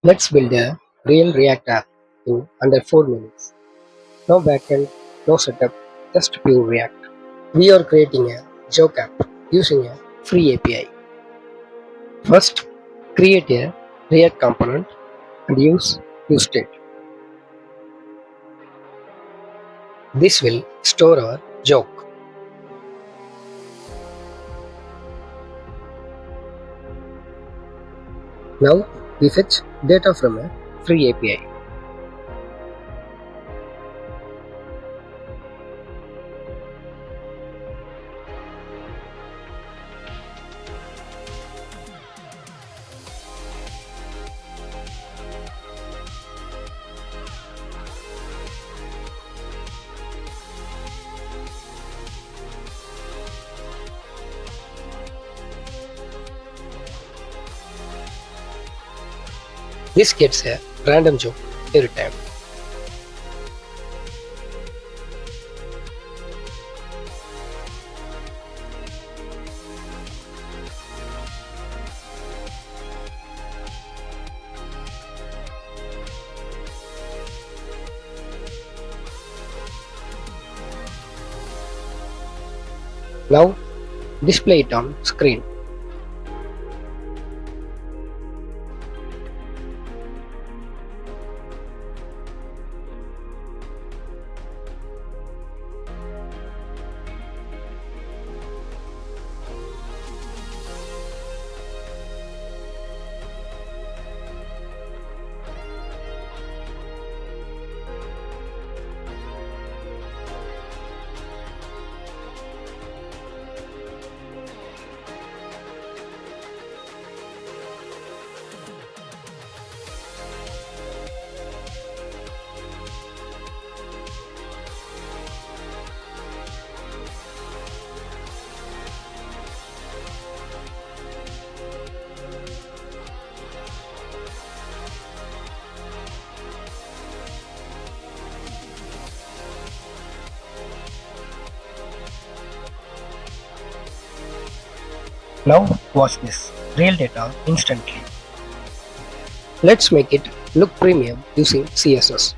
Let's build a real React app in under 4 minutes. No backend, no setup, just pure React. We are creating a joke app using a free API. First, create a React component and use useState. This will store our joke. Now we fetch data from a free API. This gets a random joke every time. Now display it on screen. Now watch this real data instantly. Let's make it look premium using CSS.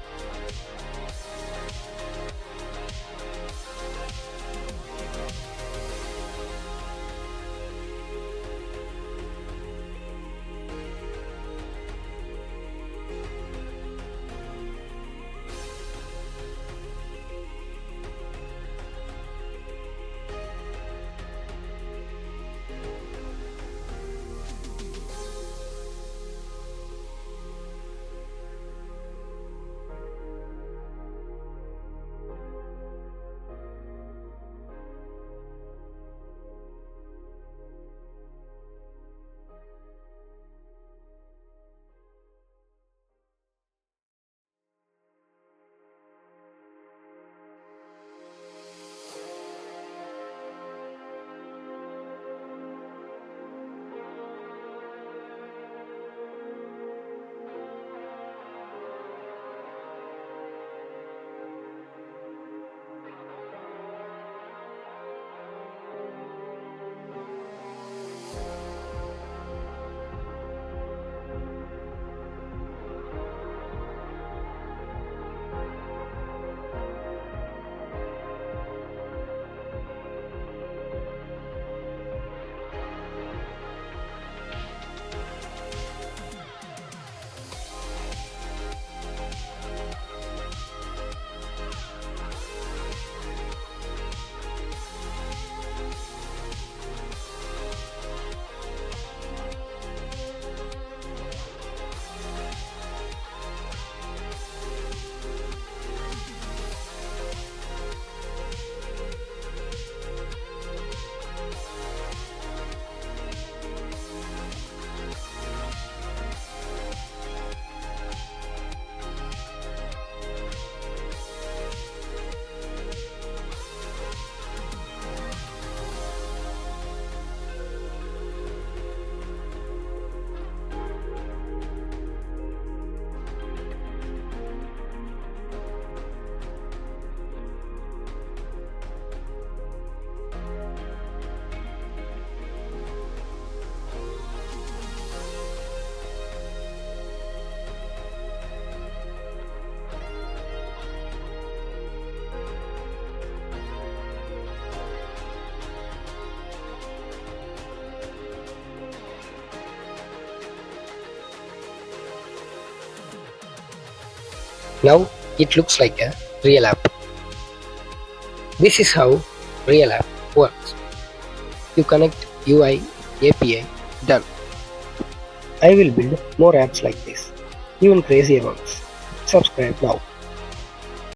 Now it looks like a real app. This is how real app works. You connect UI, API, done. I will build more apps like this, even crazier ones. Subscribe now.